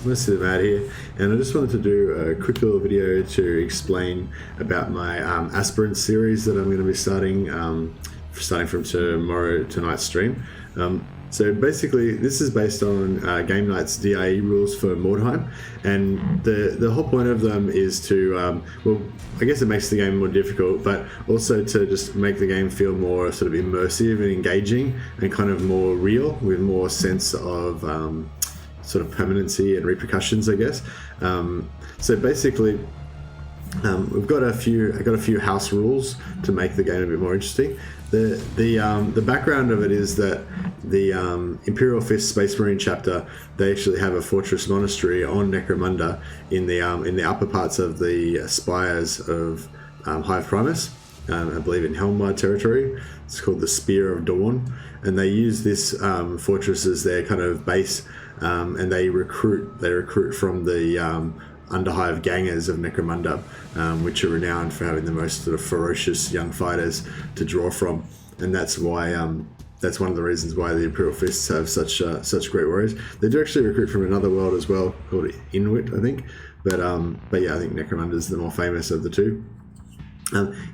Mr. Matt here, and I just wanted to do a quick little video to explain about my aspirant series that I'm going to be starting from tonight's stream. So basically, this is based on GamekNights D.I.E rules for Mordheim, and the whole point of them is to, well, I guess it makes the game more difficult, but also to just make the game feel more sort of immersive and engaging and kind of more real, with more sense of sort of permanency and repercussions, I guess. So basically, I got a few house rules to make the game a bit more interesting. The background of it is that the Imperial Fist Space Marine chapter, they actually have a fortress monastery on Necromunda in the upper parts of the spires of Hive Primus, I believe in Helmward territory. It's called the Spear of Dorn, and they use this fortress as their kind of base, and they recruit from the Underhive gangers of Necromunda, which are renowned for having the most sort of ferocious young fighters to draw from, and that's why that's one of the reasons why the Imperial Fists have such great warriors. They do actually recruit from another world as well, called Inuit, I think, but yeah, I think Necromunda is the more famous of the two.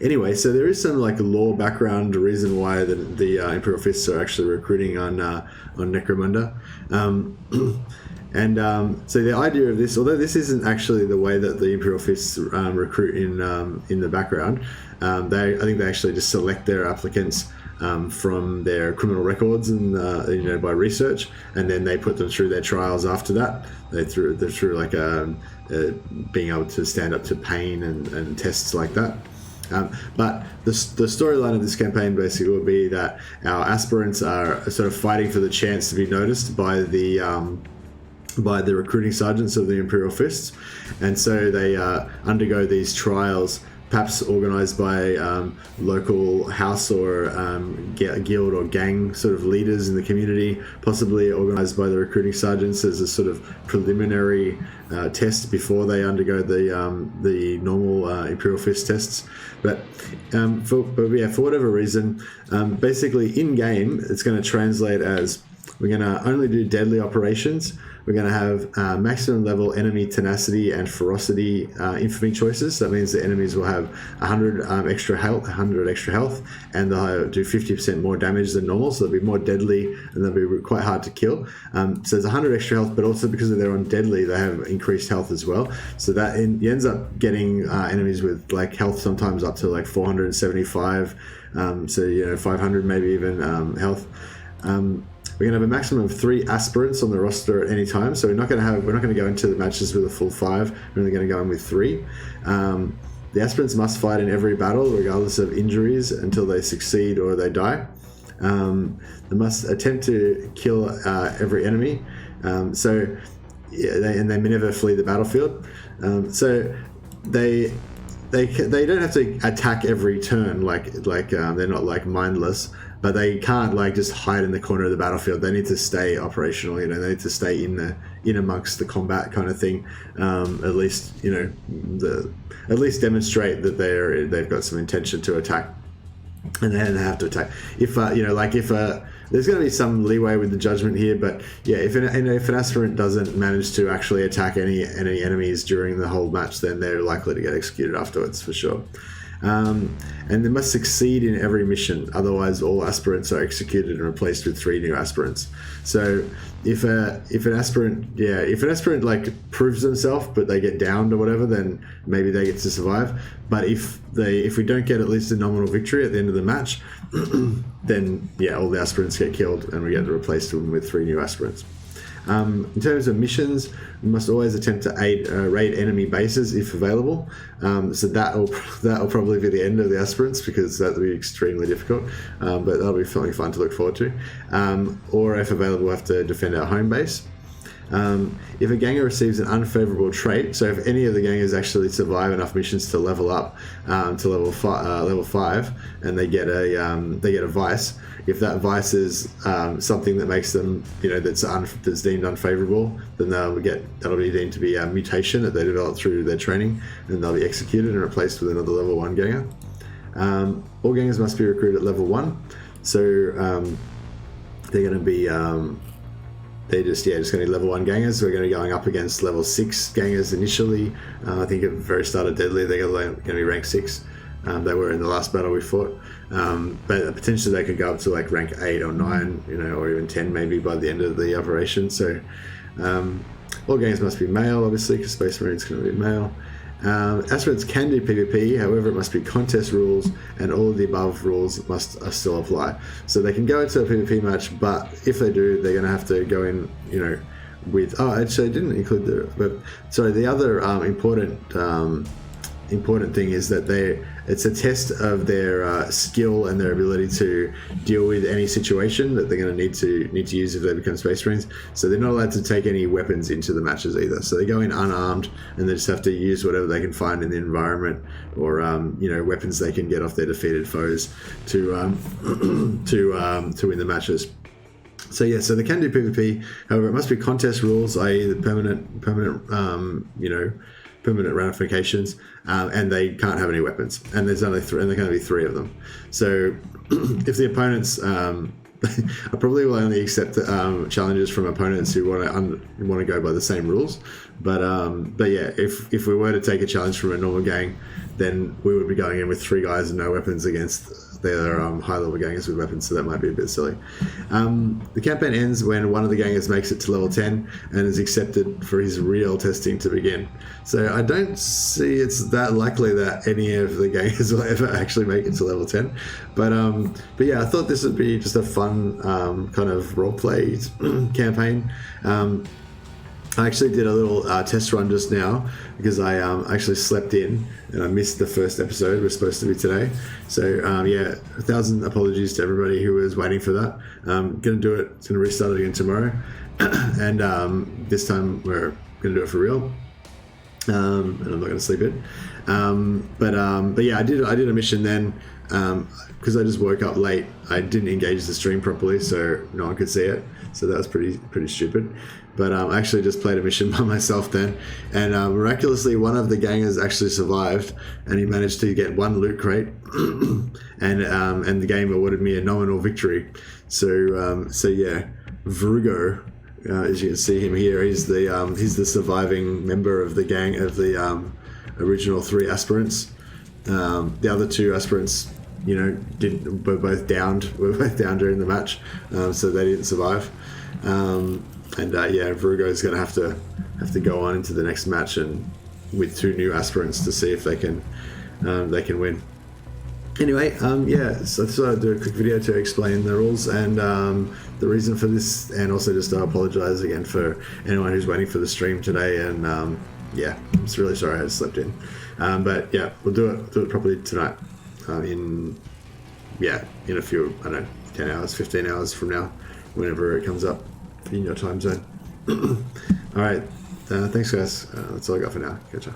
Anyway, so there is some like lore background reason why the Imperial Fists are actually recruiting on Necromunda. So the idea of this, although this isn't actually the way that the Imperial Fists recruit in the background, I think they actually just select their applicants from their criminal records and by research, and then they put them through their trials after that. They're through like being able to stand up to pain and tests like that. But the storyline of this campaign basically will be that our aspirants are sort of fighting for the chance to be noticed by the recruiting sergeants of the Imperial Fists, and so they undergo these trials, perhaps organized by local house or guild or gang sort of leaders in the community, possibly organized by the recruiting sergeants as a sort of preliminary test before they undergo the normal Imperial Fist tests. But for whatever reason, basically in game, it's going to translate as we're going to only do deadly operations. We're going to have maximum level enemy tenacity and ferocity infamy choices. That means the enemies will have 100 extra health, and they'll do 50% more damage than normal. So they'll be more deadly and they'll be quite hard to kill. So there's 100 extra health, but also because they're on deadly, they have increased health as well. So that ends up getting enemies with like health sometimes up to like 475. So 500 maybe even health. We're going to have a maximum of 3 aspirants on the roster at any time, so we're not going to go into the matches with a full 5. We're only going to go in with 3. The aspirants must fight in every battle, regardless of injuries, until they succeed or they die. They must attempt to kill every enemy. They may never flee the battlefield. So they don't have to attack every turn like they're not like mindless. But they can't like just hide in the corner of the battlefield. They need to stay operational. They need to stay in amongst the combat kind of thing. At least demonstrate that they've got some intention to attack, and then they have to attack. If there's going to be some leeway with the judgment here, but yeah, if an aspirant doesn't manage to actually attack any enemies during the whole match, then they're likely to get executed afterwards for sure. And they must succeed in every mission, otherwise all aspirants are executed and replaced with 3 new aspirants. So if an aspirant like proves themselves but they get downed or whatever, then maybe they get to survive. But if we don't get at least a nominal victory at the end of the match, then yeah, all the aspirants get killed and we get to replace them with 3 new aspirants. In terms of missions, we must always attempt to raid enemy bases if available. So that'll probably be the end of the aspirants, because that'll be extremely difficult. But that'll be something fun to look forward to. Or if available, we'll have to defend our home base. If a ganger receives an unfavorable trait, so if any of the gangers actually survive enough missions to level up to level 5, and they get a vice. If that vice is something that makes them, that's deemed unfavorable, then that'll be deemed to be a mutation that they develop through their training, and they'll be executed and replaced with another level 1 ganger. All gangers must be recruited at level 1, so they're going to be they're just going to be level 1 gangers. We're going to be going up against level 6 gangers initially. I think at the very start of Deadly, they're going to be rank 6. They were in the last battle we fought. But potentially they could go up to like rank 8 or 9, or even 10 maybe by the end of the operation. So all gangers must be male, obviously, because Space Marine's going to be male. Aspirants can do PvP, however, it must be contest rules, and all of the above rules must still apply. So they can go into a PvP match, but if they do, they're going to have to go in, with. Oh, actually, I didn't include the other important thing is that it's a test of their skill and their ability to deal with any situation that they're going to need to use if they become Space Marines. So they're not allowed to take any weapons into the matches either. So they go in unarmed, and they just have to use whatever they can find in the environment, or weapons they can get off their defeated foes to win the matches. So they can do PvP. However, it must be contest rules, i.e. the permanent ramifications, and they can't have any weapons. And there's only and there can only be 3 of them. So if the opponents, I probably will only accept challenges from opponents who want to go by the same rules. But yeah, if we were to take a challenge from a normal gang, then we would be going in with 3 guys and no weapons against their high-level gangers with weapons, so that might be a bit silly. The campaign ends when one of the gangers makes it to level 10 and is accepted for his real testing to begin. So I don't see it's that likely that any of the gangers will ever actually make it to level 10. But yeah, I thought this would be just a fun kind of roleplay campaign. I actually did a little test run just now because I actually slept in and I missed the first episode. We're supposed to be today. So yeah, 1,000 apologies to everybody who was waiting for that. Going to do it. It's going to restart it again tomorrow. And this time we're going to do it for real. And I'm not going to sleep in. But yeah, I did a mission then because I just woke up late. I didn't engage the stream properly, so no one could see it. So that was pretty stupid. But I actually just played a mission by myself then, and miraculously one of the gangers actually survived, and he managed to get 1 loot crate, and the game awarded me a nominal victory. So yeah, Vrugo, as you can see him here, he's the surviving member of the gang of the original 3 aspirants. The other 2 aspirants, were both downed during the match, so they didn't survive. Yeah, Vrugo is going to have to go on into the next match and with 2 new aspirants to see if they can win. Anyway, yeah, so I thought I'd do a quick video to explain the rules and the reason for this, and also just to apologize again for anyone who's waiting for the stream today. And yeah, I'm really sorry I had slept in, but yeah, we'll do it properly tonight. In a few, I don't know, 10 hours, 15 hours from now, whenever it comes up in your time zone. All right, thanks guys. That's all I got for now. Catch ya.